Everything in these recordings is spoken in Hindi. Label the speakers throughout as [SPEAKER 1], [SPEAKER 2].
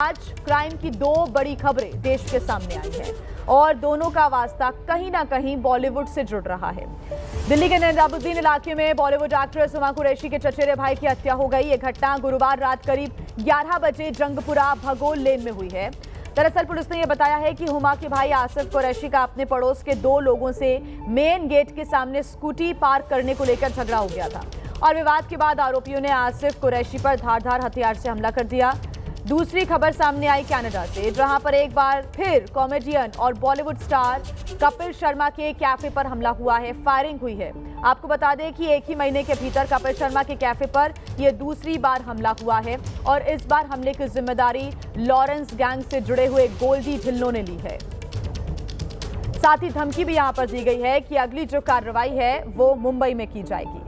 [SPEAKER 1] आज क्राइम की दो बड़ी खबरें देश के सामने आई हैं और दोनों का वास्ता कहीं ना कहीं बॉलीवुड से जुड़ रहा है। दिल्ली के निजामुद्दीन इलाके में बॉलीवुड एक्ट्रेस हुमा कुरैशी के चचेरे भाई की हत्या हो गई। ये घटना गुरुवार रात करीब 11 बजे जंगपुरा भगोल लेन में हुई है। दरअसल पुलिस ने यह बताया है कि हुमा के भाई आसिफ कुरैशी का अपने पड़ोस के दो लोगों से मेन गेट के सामने स्कूटी पार्क करने को लेकर झगड़ा हो गया था और विवाद के बाद आरोपियों ने आसिफ कुरैशी पर धारदार हथियार से हमला कर दिया। दूसरी खबर सामने आई कनाडा से, जहां पर एक बार फिर कॉमेडियन और बॉलीवुड स्टार कपिल शर्मा के कैफे पर हमला हुआ है, फायरिंग हुई है। आपको बता दें कि एक ही महीने के भीतर कपिल शर्मा के कैफे पर यह दूसरी बार हमला हुआ है और इस बार हमले की जिम्मेदारी लॉरेंस गैंग से जुड़े हुए गोल्डी ढिल्लों ने ली है। साथ ही धमकी भी यहां पर दी गई है कि अगली जो कार्रवाई है वो मुंबई में की जाएगी।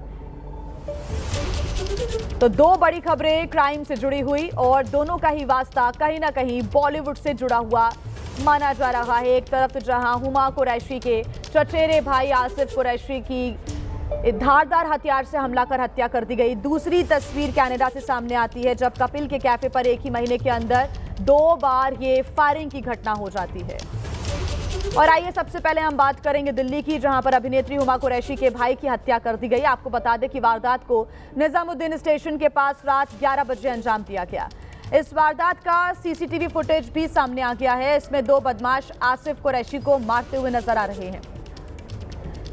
[SPEAKER 1] तो दो बड़ी खबरें क्राइम से जुड़ी हुई और दोनों का ही वास्ता कहीं ना कहीं बॉलीवुड से जुड़ा हुआ माना जा रहा है। एक तरफ तो जहां हुमा कुरैशी के चचेरे भाई आसिफ कुरैशी की धारदार हथियार से हमला कर हत्या कर दी गई, दूसरी तस्वीर कनाडा से सामने आती है जब कपिल के कैफे पर एक ही महीने के अंदर 2 बार ये फायरिंग की घटना हो जाती है। और आइए सबसे पहले हम बात करेंगे दिल्ली की, जहां पर अभिनेत्री हुमा कुरैशी के भाई की हत्या कर दी गई। आपको बता दें कि वारदात को निजामुद्दीन स्टेशन के पास रात 11 बजे अंजाम दिया गया। इस वारदात का सीसीटीवी फुटेज भी सामने आ गया है। इसमें 2 बदमाश आसिफ कुरैशी को मारते हुए नजर आ रहे हैं।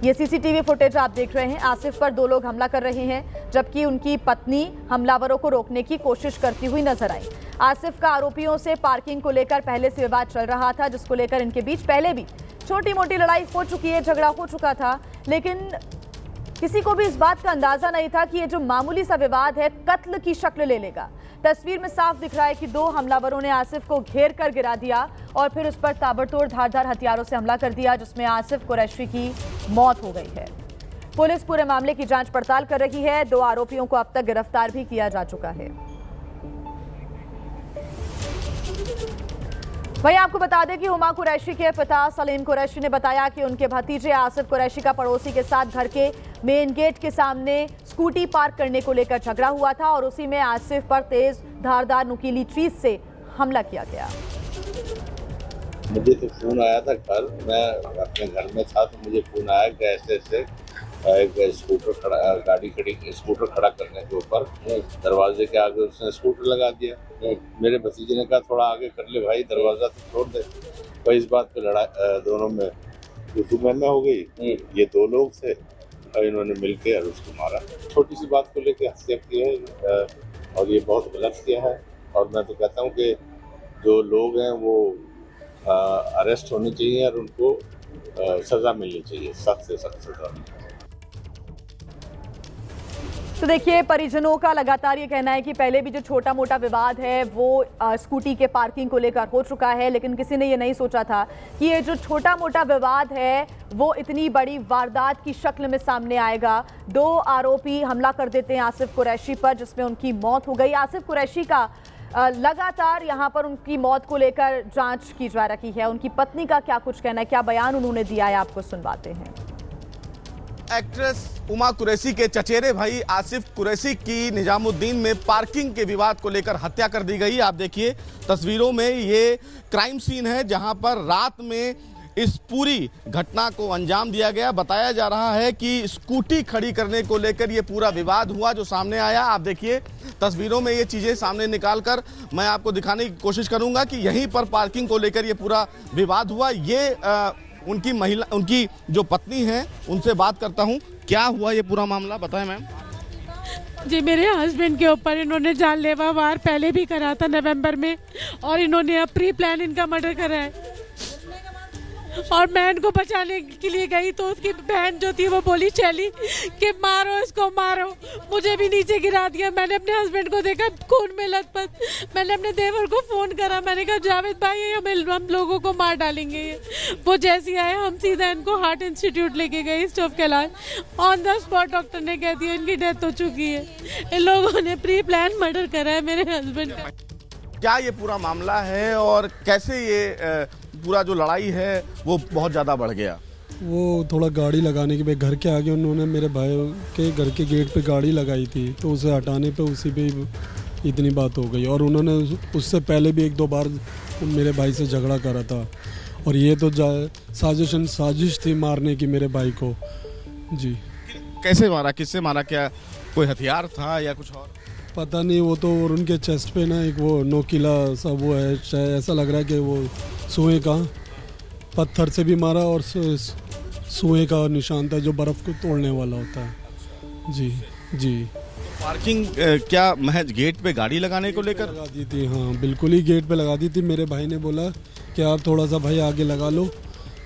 [SPEAKER 1] ये सीसीटीवी फुटेज आप देख रहे हैं। आसिफ पर 2 लोग हमला कर रहे हैं जबकि उनकी पत्नी हमलावरों को रोकने की कोशिश करती हुई नजर आई। आसिफ का आरोपियों से पार्किंग को लेकर पहले से विवाद चल रहा था, जिसको लेकर इनके बीच पहले भी छोटी मोटी लड़ाई हो चुकी है, झगड़ा हो चुका था। लेकिन किसी को भी इस बात का अंदाजा नहीं था कि ये जो मामूली सा विवाद है कत्ल की शक्ल ले लेगा। तस्वीर में साफ दिख रहा है कि 2 हमलावरों ने आसिफ को घेर कर गिरा दिया और फिर उस पर ताबड़तोड़ धारदार हथियारों से हमला कर दिया, जिसमें आसिफ कुरैशी की मौत हो गई है। पुलिस पूरे मामले की जांच पड़ताल कर रही है। 2 आरोपियों को अब तक गिरफ्तार भी किया जा चुका है। वहीं आपको बता दें कि हुमा कुरैशी के पिता सलीम कुरैशी ने बताया कि उनके भतीजे आसिफ कुरैशी का पड़ोसी के साथ घर के मेन गेट के सामने स्कूटी पार्क करने को लेकर झगड़ा हुआ था और उसी में आसिफ पर तेज धारदार नुकीली चीज से हमला किया गया।
[SPEAKER 2] मुझे तो फोन आया था कल, मैं अपने घर में था तो मुझे फोन आया कि ऐसे एक स्कूटर खड़ा करने के ऊपर दरवाजे के आगे उसने स्कूटर लगा दिया। मेरे भतीजे ने कहा थोड़ा आगे कर ले भाई, दरवाजा तो छोड़ दे। तो इस बात पे लड़ाई दोनों में गुस्सा हो गई। ये 2 लोग थे और इन्होंने मिलकर उसको मारा। छोटी सी बात को लेकर हत्या की है और ये बहुत गलत किया है। और मैं तो कहता हूँ कि जो लोग हैं वो अरेस्ट होने चाहिए और उनको सजा मिलनी चाहिए, सख्त से सख्त सजा।
[SPEAKER 1] तो देखिए, परिजनों का लगातार ये कहना है कि पहले भी जो छोटा मोटा विवाद है वो स्कूटी के पार्किंग को लेकर हो चुका है, लेकिन किसी ने ये नहीं सोचा था कि ये जो छोटा मोटा विवाद है वो इतनी बड़ी वारदात की शक्ल में सामने आएगा। 2 आरोपी हमला कर देते हैं आसिफ कुरैशी पर, जिसमें उनकी मौत हो गई। आसिफ कुरैशी का लगातार यहाँ पर उनकी मौत को लेकर जांच की जा रही है। उनकी पत्नी का क्या कुछ कहना है, क्या बयान उन्होंने दिया है, आपको सुनवाते हैं।
[SPEAKER 3] एक्ट्रेस हुमा कुरैशी के चचेरे भाई आसिफ कुरैशी की निजामुद्दीन में पार्किंग के विवाद को लेकर हत्या कर दी गई। आप देखिए तस्वीरों में ये क्राइम सीन है जहां पर रात में इस पूरी घटना को अंजाम दिया गया। बताया जा रहा है कि स्कूटी खड़ी करने को लेकर ये पूरा विवाद हुआ जो सामने आया। आप देखिए तस्वीरों में ये चीज़ें सामने निकालकर मैं आपको दिखाने की कोशिश करूंगा कि यहीं पर पार्किंग को लेकर ये पूरा विवाद हुआ। ये उनकी जो पत्नी है उनसे बात करता हूं। क्या हुआ ये पूरा मामला, बताएं मैम।
[SPEAKER 4] जी, मेरे हस्बैंड के ऊपर इन्होंने जानलेवा वार पहले भी करा था नवंबर में और इन्होंने अब प्री प्लान इनका मर्डर करा है। और मैं इनको बचाने के लिए गई तो उसकी बहन जो थी वो बोली चली कि मारो इसको मारो, मुझे भी नीचे गिरा दिया। मैंने अपने हस्बैंड को देखा खून में लथपथ। मैंने अपने देवर को फोन करा, मैंने कहा जावेद भाई हम लोगों को मार डालेंगे। वो जैसे आए हम सीधा इनको हार्ट इंस्टीट्यूट लेके गए स्टोव के इलाज। ऑन द स्पॉट डॉक्टर ने कह दिया इनकी डेथ हो चुकी है। इन लोगों ने प्री प्लान मर्डर करा है मेरे हस्बैंड का।
[SPEAKER 3] क्या ये पूरा मामला है और कैसे ये पूरा जो लड़ाई है वो बहुत ज़्यादा बढ़ गया?
[SPEAKER 5] वो थोड़ा गाड़ी लगाने के घर के आगे उन्होंने मेरे भाई के घर के गेट पे गाड़ी लगाई थी, तो उसे हटाने पे उसी पे इतनी बात हो गई। और उन्होंने उससे पहले भी 1-2 बार मेरे भाई से झगड़ा करा था, और ये तो साजिश थी मारने की मेरे भाई को जी।
[SPEAKER 3] कैसे मारा, किससे मारा, क्या कोई हथियार था या कुछ और?
[SPEAKER 5] पता नहीं, वो तो और उनके चेस्ट पे ना एक वो नोकीला सा वो है, शायद ऐसा लग रहा है कि वो सुएं का पत्थर से भी मारा, और सुएं का निशान था जो बर्फ़ को तोड़ने वाला होता है जी जी।
[SPEAKER 3] पार्किंग क्या महज गेट पे गाड़ी लगाने को लेकर
[SPEAKER 5] लगा दी थी? हाँ बिल्कुल ही गेट पे लगा दी थी। मेरे भाई ने बोला कि आप थोड़ा सा भाई आगे लगा लो,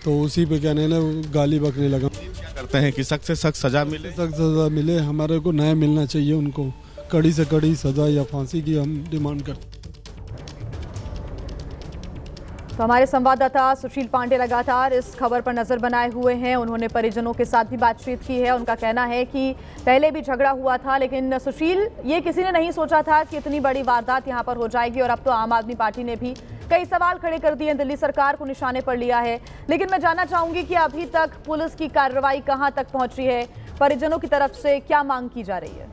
[SPEAKER 5] तो उसी पे कहने लगा, गाली बकने लगा।
[SPEAKER 3] क्या करते हैं कि सख्त से सख्त सजा मिले?
[SPEAKER 5] सख्त सजा मिले, हमारे को न्याय मिलना चाहिए, उनको कड़ी से कड़ी सजा या फांसी की हम डिमांड करते हैं।
[SPEAKER 1] तो हमारे संवाददाता सुशील पांडे लगातार इस खबर पर नजर बनाए हुए हैं। उन्होंने परिजनों के साथ भी बातचीत की है। उनका कहना है कि पहले भी झगड़ा हुआ था, लेकिन सुशील, ये किसी ने नहीं सोचा था कि इतनी बड़ी वारदात यहां पर हो जाएगी। और अब तो आम आदमी पार्टी ने भी कई सवाल खड़े कर दिए, दिल्ली सरकार को निशाने पर लिया है। लेकिन मैं जानना चाहूंगी कि अभी तक पुलिस की कार्रवाई कहां तक पहुंची है, परिजनों की तरफ से क्या मांग की जा रही है?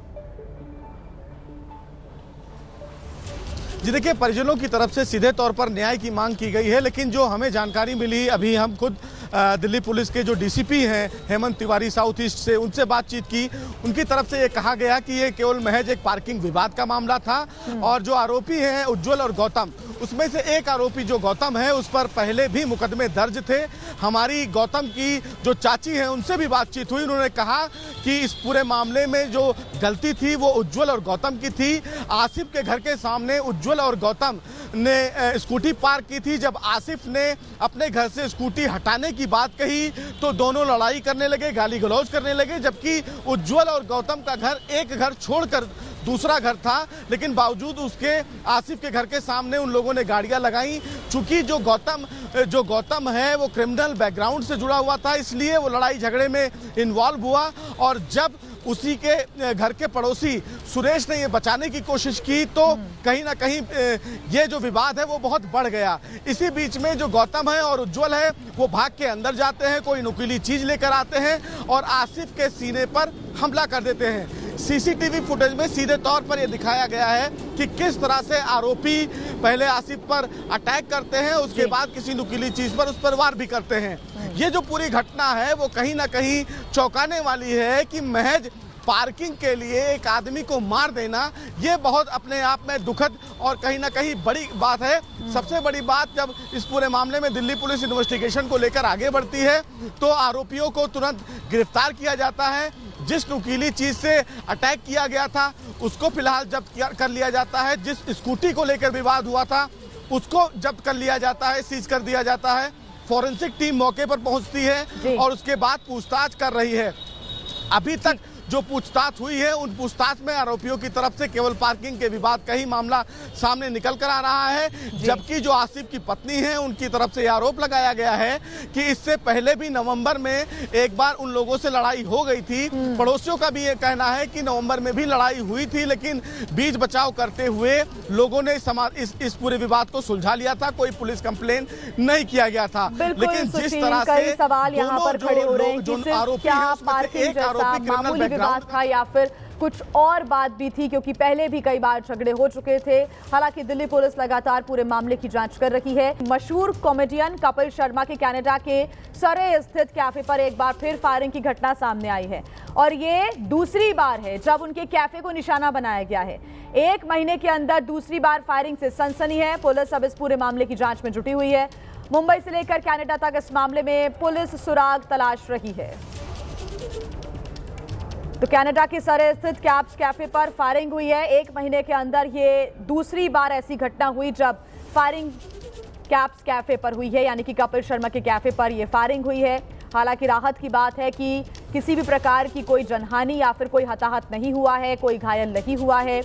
[SPEAKER 3] जी देखिए, परिजनों की तरफ से सीधे तौर पर न्याय की मांग की गई है, लेकिन जो हमें जानकारी मिली, अभी हम खुद दिल्ली पुलिस के जो डीसीपी हैं हेमंत तिवारी साउथ ईस्ट से, उनसे बातचीत की। उनकी तरफ से ये कहा गया कि ये केवल महज एक पार्किंग विवाद का मामला था, और जो आरोपी हैं उज्जवल और गौतम, उसमें से एक आरोपी जो गौतम है उस पर पहले भी मुकदमे दर्ज थे। हमारी गौतम की जो चाची हैं उनसे भी बातचीत हुई। उन्होंने कहा कि इस पूरे मामले में जो गलती थी वो उज्जवल और गौतम की थी। आसिफ के घर के सामने उज्जवल और गौतम ने स्कूटी पार्क की थी। जब आसिफ ने अपने घर से स्कूटी हटाने की बात कही तो दोनों लड़ाई करने लगे, गाली गलौज करने लगे, जबकि उज्जवल और गौतम का घर एक घर छोड़कर दूसरा घर था, लेकिन बावजूद उसके आसिफ के घर के सामने उन लोगों ने गाड़ियां लगाई। चूंकि जो गौतम है वो क्रिमिनल बैकग्राउंड से जुड़ा हुआ था, इसलिए वो लड़ाई झगड़े में इन्वॉल्व हुआ। और जब उसी के घर के पड़ोसी सुरेश ने ये बचाने की कोशिश की तो कहीं ना कहीं ये जो विवाद है वो बहुत बढ़ गया। इसी बीच में जो गौतम है और उज्जवल है वो भाग के अंदर जाते हैं, कोई नुकीली चीज लेकर आते हैं और आसिफ के सीने पर हमला कर देते हैं। सीसीटीवी फुटेज में सीधे तौर पर यह दिखाया गया है कि किस तरह से आरोपी पहले आसिफ पर अटैक करते हैं, उसके बाद किसी नुकीली चीज पर उस पर वार भी करते हैं। ये जो पूरी घटना है वो कहीं ना कहीं चौंकाने वाली है कि महज पार्किंग के लिए एक आदमी को मार देना, ये बहुत अपने आप में दुखद और कहीं ना कहीं बड़ी बात है। सबसे बड़ी बात, जब इस पूरे मामले में दिल्ली पुलिस इन्वेस्टिगेशन को लेकर आगे बढ़ती है तो आरोपियों को तुरंत गिरफ्तार किया जाता है। जिस नुकीली चीज से अटैक किया गया था उसको फिलहाल जब्त कर लिया जाता है। जिस स्कूटी को लेकर विवाद हुआ था उसको जब्त कर लिया जाता है, सीज कर दिया जाता है। फॉरेंसिक टीम मौके पर पहुंचती है और उसके बाद पूछताछ कर रही है। अभी तक जो पूछताछ हुई है उन पूछताछ में आरोपियों की तरफ से केवल पार्किंग के विवाद का ही मामला सामने निकल कर आ रहा है, जबकि जो आसिफ की पत्नी है उनकी तरफ से आरोप लगाया गया है कि इससे पहले भी नवंबर में एक बार उन लोगों से लड़ाई हो गई थी। पड़ोसियों का भी ये कहना है कि नवंबर में भी लड़ाई हुई थी, लेकिन बीच बचाव करते हुए लोगों ने इस पूरे विवाद को सुलझा लिया था, कोई पुलिस कंप्लेन नहीं किया गया था।
[SPEAKER 1] लेकिन जिस तरह से सवाल यहाँ पर खड़े हो रहे हैं कि सिर्फ क्या पार्किंग जैसा मामूली विवाद था या फिर कुछ और बात भी थी, क्योंकि पहले भी कई बार झगड़े हो चुके थे। हालांकि दिल्ली पुलिस लगातार पूरे मामले की जांच कर रही है। मशहूर कॉमेडियन कपिल शर्मा के कनाडा के सरे स्थित कैफे पर एक बार फिर फायरिंग की घटना सामने आई है और ये दूसरी बार है जब उनके कैफे को निशाना बनाया गया है। 1 महीने के अंदर दूसरी बार फायरिंग से सनसनी है। पुलिस अब इस पूरे मामले की जांच में जुटी हुई है। मुंबई से लेकर कनाडा तक इस मामले में पुलिस सुराग तलाश रही है। तो कनाडा के सरे स्थित कैप्स कैफे पर फायरिंग हुई है। 1 महीने के अंदर ये दूसरी बार ऐसी घटना हुई जब फायरिंग कैप्स कैफे पर हुई है, यानी कि कपिल शर्मा के कैफे पर ये फायरिंग हुई है। हालांकि राहत की बात है कि किसी भी प्रकार की कोई जनहानि या फिर कोई हताहत नहीं हुआ है, कोई घायल नहीं हुआ है।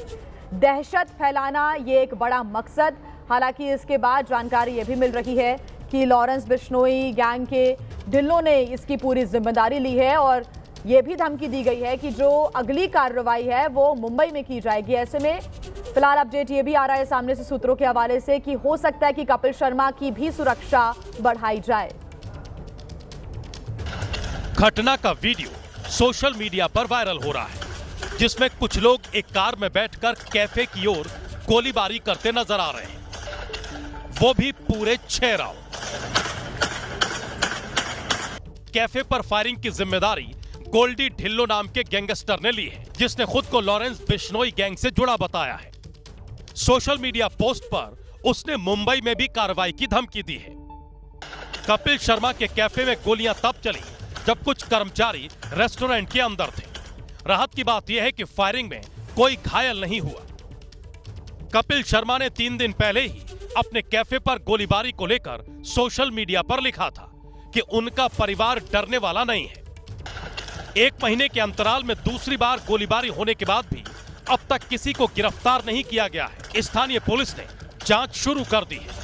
[SPEAKER 1] दहशत फैलाना ये एक बड़ा मकसद। हालांकि इसके बाद जानकारी ये भी मिल रही है कि लॉरेंस बिश्नोई गैंग के ढिल्लों ने इसकी पूरी जिम्मेदारी ली है और ये भी धमकी दी गई है कि जो अगली कार्रवाई है वो मुंबई में की जाएगी। ऐसे में फिलहाल अपडेट ये भी आ रहा है सामने से सूत्रों के हवाले से कि हो सकता है कि कपिल शर्मा की भी सुरक्षा बढ़ाई जाए।
[SPEAKER 6] घटना का वीडियो सोशल मीडिया पर वायरल हो रहा है, जिसमें कुछ लोग एक कार में बैठकर कैफे की ओर गोलीबारी करते नजर आ रहे हैं, वो भी पूरे 6 राउंड। कैफे पर फायरिंग की जिम्मेदारी गोल्डी ढिल्लो नाम के गैंगस्टर ने ली है, जिसने खुद को लॉरेंस बिश्नोई गैंग से जुड़ा बताया है। सोशल मीडिया पोस्ट पर उसने मुंबई में भी कार्रवाई की धमकी दी है। कपिल शर्मा के कैफे में गोलियां तब चली जब कुछ कर्मचारी रेस्टोरेंट के अंदर थे। राहत की बात यह है कि फायरिंग में कोई घायल नहीं हुआ। कपिल शर्मा ने 3 दिन पहले ही अपने कैफे पर गोलीबारी को लेकर सोशल मीडिया पर लिखा था कि उनका परिवार डरने वाला नहीं है। 1 महीने के अंतराल में दूसरी बार गोलीबारी होने के बाद भी अब तक किसी को गिरफ्तार नहीं किया गया है। स्थानीय पुलिस ने जांच शुरू कर दी है।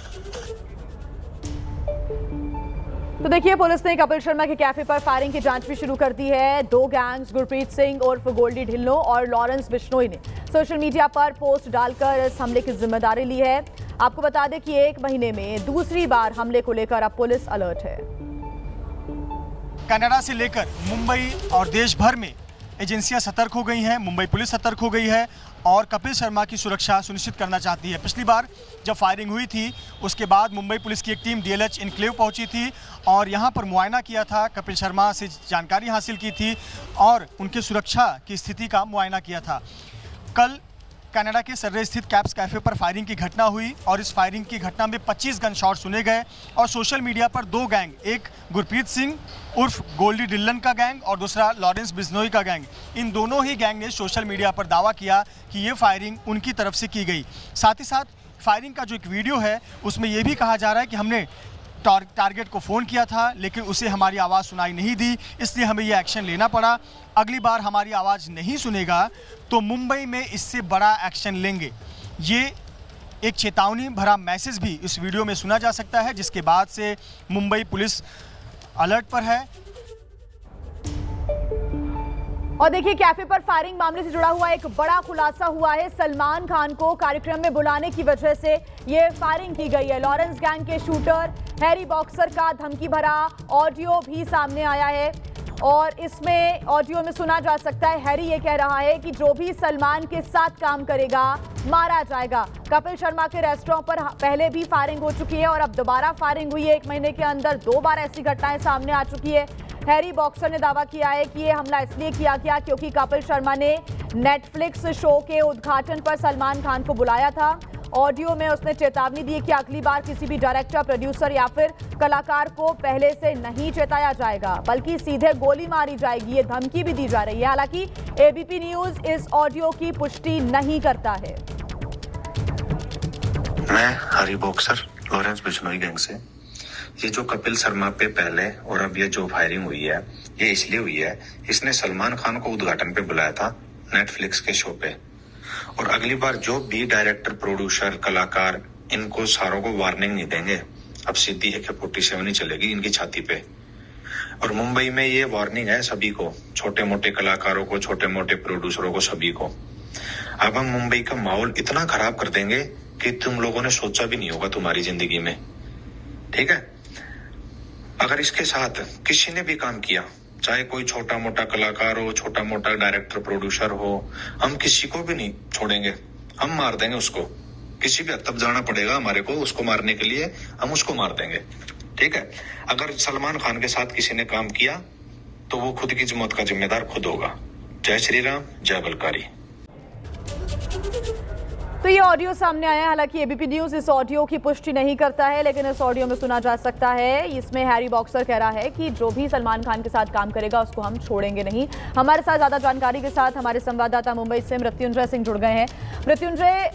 [SPEAKER 1] तो देखिए, पुलिस ने कपिल शर्मा के कैफे पर फायरिंग की जांच भी शुरू कर दी है। 2 गैंग्स गुरप्रीत सिंह उर्फ गोल्डी ढिल्लो और लॉरेंस बिश्नोई ने सोशल मीडिया पर पोस्ट डालकर इस हमले की जिम्मेदारी ली है। आपको बता दें कि 1 महीने में दूसरी बार हमले को लेकर अब पुलिस अलर्ट है।
[SPEAKER 7] कनाडा से लेकर मुंबई और देश भर में एजेंसियां सतर्क हो गई हैं। मुंबई पुलिस सतर्क हो गई है और कपिल शर्मा की सुरक्षा सुनिश्चित करना चाहती है। पिछली बार जब फायरिंग हुई थी उसके बाद मुंबई पुलिस की एक टीम DLH इनक्लेव पहुंची थी और यहां पर मुआयना किया था, कपिल शर्मा से जानकारी हासिल की थी और उनकी सुरक्षा की स्थिति का मुआयना किया था। कल कनाडा के सर्रे स्थित कैप्स कैफे पर फायरिंग की घटना हुई और इस फायरिंग की घटना में 25 गन शॉट सुने गए और सोशल मीडिया पर 2 गैंग, एक गुरप्रीत सिंह उर्फ गोल्डी ढिल्लन का गैंग और दूसरा लॉरेंस बिश्नोई का गैंग, इन दोनों ही गैंग ने सोशल मीडिया पर दावा किया कि ये फायरिंग उनकी तरफ से की गई। साथ ही साथ फायरिंग का जो एक वीडियो है उसमें ये भी कहा जा रहा है कि हमने टारगेट को फ़ोन किया था लेकिन उसे हमारी आवाज़ सुनाई नहीं दी, इसलिए हमें ये एक्शन लेना पड़ा। अगली बार हमारी आवाज़ नहीं सुनेगा तो मुंबई में इससे बड़ा एक्शन लेंगे। ये एक चेतावनी भरा मैसेज भी इस वीडियो में सुना जा सकता है, जिसके बाद से मुंबई पुलिस अलर्ट पर है।
[SPEAKER 1] और देखिए, कैफे पर फायरिंग मामले से जुड़ा हुआ एक बड़ा खुलासा हुआ है। सलमान खान को कार्यक्रम में बुलाने की वजह से ये फायरिंग की गई है। लॉरेंस गैंग के शूटर हैरी बॉक्सर का धमकी भरा ऑडियो भी सामने आया है और इसमें ऑडियो में सुना जा सकता है हैरी ये कह रहा है कि जो भी सलमान के साथ काम करेगा मारा जाएगा। कपिल शर्मा के रेस्टोरेंट पर पहले भी फायरिंग हो चुकी है और अब दोबारा फायरिंग हुई है। 1 महीने के अंदर 2 बार ऐसी घटनाएं सामने आ चुकी है। हैरी बॉक्सर ने दावा किया है कि ये हमला इसलिए किया गया क्योंकि कपिल शर्मा ने नेटफ्लिक्स शो के उद्घाटन पर सलमान खान को बुलाया था। ऑडियो में उसने चेतावनी दी कि अगली बार किसी भी डायरेक्टर, प्रोड्यूसर या फिर कलाकार को पहले से नहीं चेताया जाएगा बल्कि सीधे गोली मारी जाएगी, ये धमकी भी दी जा रही है। हालांकि एबीपी न्यूज इस ऑडियो की पुष्टि नहीं करता है।
[SPEAKER 8] मैं Harry boxer Lawrence Bishnoi gang से। ये जो कपिल शर्मा पे पहले और अब ये जो फायरिंग हुई है ये इसलिए हुई है, इसने सलमान खान को उद्घाटन पे बुलाया था नेटफ्लिक्स के शो पे और अगली बार जो भी डायरेक्टर, प्रोड्यूसर, कलाकार, इनको सारों को वार्निंग नहीं देंगे। अब सीधी AK-47 ही चलेगी इनकी छाती पे। और मुंबई में ये वार्निंग है सभी को, छोटे मोटे कलाकारों को, छोटे मोटे प्रोड्यूसरों को, सभी को। अब हम मुंबई का माहौल इतना खराब कर देंगे कि तुम लोगों ने सोचा भी नहीं होगा तुम्हारी जिंदगी में, ठीक है। अगर इसके साथ किसी ने भी काम किया, चाहे कोई छोटा मोटा कलाकार हो, छोटा मोटा डायरेक्टर, प्रोड्यूसर हो, हम किसी को भी नहीं छोड़ेंगे, हम मार देंगे उसको। किसी भी हद तक जाना पड़ेगा हमारे को उसको मारने के लिए, हम उसको मार देंगे, ठीक है। अगर सलमान खान के साथ किसी ने काम किया तो वो खुद की मौत का जिम्मेदार खुद होगा। जय श्री राम, जय बलकारी।
[SPEAKER 1] तो ये ऑडियो सामने आया है। हालांकि एबीपी न्यूज इस ऑडियो की पुष्टि नहीं करता है, लेकिन इस ऑडियो में सुना जा सकता है। इसमें हैरी बॉक्सर कह रहा है कि जो भी सलमान खान के साथ काम करेगा उसको हम छोड़ेंगे नहीं। हमारे साथ ज्यादा जानकारी के साथ हमारे संवाददाता मुंबई से मृत्युंजय सिंह जुड़ गए हैं। मृत्युंजय,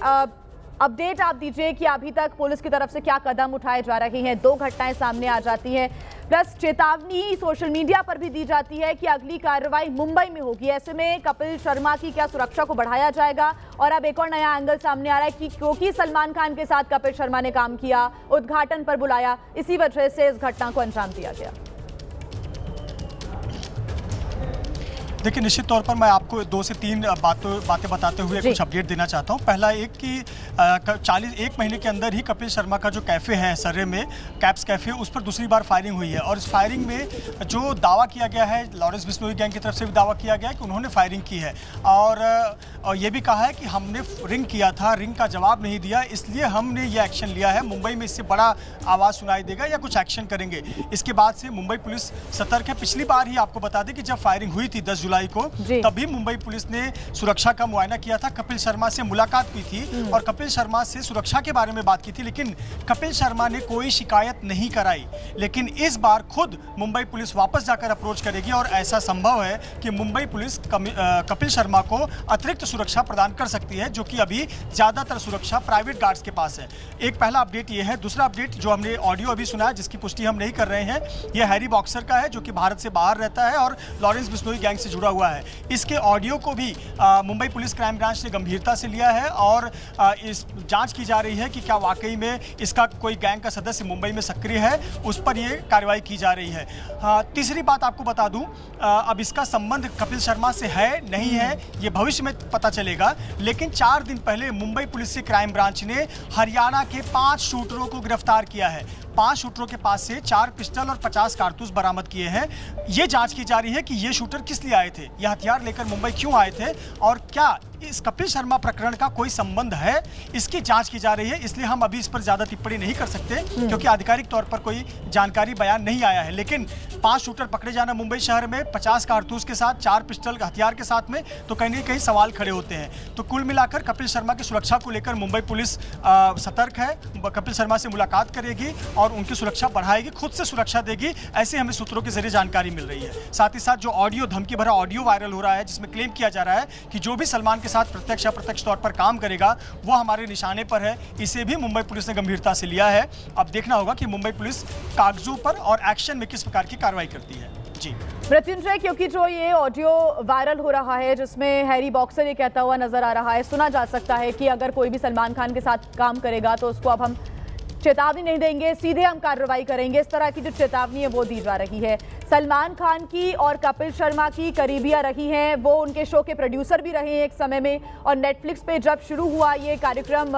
[SPEAKER 1] अपडेट आप दीजिए कि अभी तक पुलिस की तरफ से क्या कदम उठाए जा रहे हैं। 2 घटनाएं सामने आ जाती हैं, प्लस चेतावनी सोशल मीडिया पर भी दी जाती है कि अगली कार्रवाई मुंबई में होगी। ऐसे में कपिल शर्मा की क्या सुरक्षा को बढ़ाया जाएगा? और अब एक और नया एंगल सामने आ रहा है कि क्योंकि सलमान खान के साथ कपिल शर्मा ने काम किया, उद्घाटन पर बुलाया, इसी वजह से इस घटना को अंजाम दिया गया।
[SPEAKER 7] देखिए, निश्चित तौर पर मैं आपको 2 से 3 बातें बताते हुए कुछ अपडेट देना चाहता हूं। पहला एक कि 1 महीने के अंदर ही कपिल शर्मा का जो कैफ़े है सर्रे में, कैप्स कैफ़े, उस पर दूसरी बार फायरिंग हुई है। और इस फायरिंग में जो दावा किया गया है, लॉरेंस बिश्नोई गैंग की तरफ से भी दावा किया गया है कि उन्होंने फायरिंग की है। और ये भी कहा है कि हमने रिंग किया था, रिंग का जवाब नहीं दिया, इसलिए हमने ये एक्शन लिया है। मुंबई में इससे बड़ा आवाज़ सुनाई देगा या कुछ एक्शन करेंगे। इसके बाद से मुंबई पुलिस सतर्क है। पिछली बार ही आपको बता दें कि जब फायरिंग हुई थी 10 जुलाई को, तभी मुंबई पुलिस ने सुरक्षा का मुआयना किया था, कपिल शर्मा से मुलाकात की थी और कपिल शर्मा से सुरक्षा के बारे में बात की थी, लेकिन कपिल शर्मा ने कोई शिकायत नहीं कराई। लेकिन इस बार खुद मुंबई पुलिस वापस जाकर अप्रोच करेगी और ऐसा संभव है कि मुंबई पुलिस कपिल शर्मा को अतिरिक्त सुरक्षा प्रदान कर सकती है, जो कि अभी ज़्यादातर सुरक्षा प्राइवेट गार्ड्स के पास है। एक पहला अपडेट ये है। दूसरा अपडेट जो हमने ऑडियो अभी सुना है, जिसकी पुष्टि हम नहीं कर रहे हैं, यह हैरी बॉक्सर का है, जो कि भारत से बाहर रहता है और लॉरेंस बिश्नोई गैंग से जुड़ा हुआ है। इसके ऑडियो को भी मुंबई पुलिस क्राइम ब्रांच ने गंभीरता से लिया है और इस जांच की जा रही है कि क्या वाकई में इसका कोई गैंग का सदस्य मुंबई में सक्रिय है, उस पर ये कार्रवाई की जा रही है। तीसरी बात आपको बता दूं, अब इसका संबंध कपिल शर्मा से है नहीं है ये भविष्य में पता चलेगा, लेकिन 4 दिन पहले मुंबई पुलिस की क्राइम ब्रांच ने हरियाणा के 5 शूटरों को गिरफ्तार किया है। 5 शूटरों के पास से 4 पिस्टल और 50 कारतूस बरामद किए हैं। ये जांच की जा रही है कि ये शूटर किस लिए आए थे, ये हथियार लेकर मुंबई क्यों आए थे और क्या इस कपिल शर्मा प्रकरण का कोई संबंध है, इसकी जांच की जा रही है। इसलिए हम अभी इस पर ज्यादा टिप्पणी नहीं कर सकते क्योंकि आधिकारिक तौर पर कोई जानकारी बयान नहीं आया है। लेकिन 5 शूटर पकड़े जाना मुंबई शहर में 50 कारतूस के साथ, 4 पिस्टल हथियार के साथ में, तो कहीं न कहीं सवाल खड़े होते हैं। तो कुल मिलाकर कपिल शर्मा की सुरक्षा को लेकर मुंबई पुलिस सतर्क है। कपिल शर्मा से मुलाकात करेगी और उनकी सुरक्षा बढ़ाएगी, खुद से सुरक्षा देगी, ऐसे हमें सूत्रों के जरिए जानकारी मिल रही है। साथ ही साथ जो ऑडियो, धमकी भरा ऑडियो वायरल हो रहा है, जिसमें क्लेम किया जा रहा है कि जो भी सलमान के साथ प्रत्यक्ष अप्रत्यक्ष तौर पर काम करेगा वो हमारे निशाने पर है, इसे भी मुंबई पुलिस ने गंभीरता से लिया है। अब देखना होगा कि मुंबई पुलिस कागजों पर और एक्शन में किस प्रकार की कार्रवाई करती है। जी
[SPEAKER 1] मृत्युंजय, क्योंकि जो ये ऑडियो वायरल हो रहा है जिसमें हैरी बॉक्सर ये कहता हुआ नजर आ रहा है, सुना जा सकता है कि अगर कोई भी सलमान खान के साथ काम करेगा तो उसको अब हम चेतावनी नहीं देंगे, सीधे हम कार्रवाई करेंगे, इस तरह की जो चेतावनी है वो दी जा रही है। सलमान खान की और कपिल शर्मा की करीबियां रही हैं, वो उनके शो के प्रोड्यूसर भी रहे हैं एक समय में, और नेटफ्लिक्स पे जब शुरू हुआ ये कार्यक्रम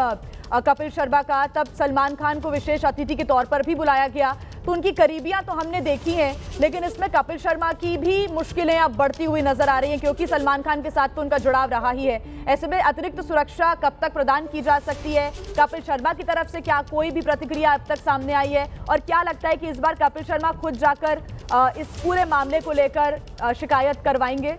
[SPEAKER 1] कपिल शर्मा का, तब सलमान खान को विशेष अतिथि के तौर पर भी बुलाया गया। तो उनकी करीबियां तो हमने देखी हैं, लेकिन इसमें कपिल शर्मा की भी मुश्किलें अब बढ़ती हुई नजर आ रही हैं, क्योंकि सलमान खान के साथ तो उनका जुड़ाव रहा ही है। ऐसे में अतिरिक्त सुरक्षा कब तक प्रदान की जा सकती है? कपिल शर्मा की तरफ से क्या कोई भी प्रतिक्रिया अब तक सामने आई है? और क्या लगता है कि इस बार कपिल शर्मा खुद जाकर इस पूरे मामले को लेकर शिकायत करवाएंगे?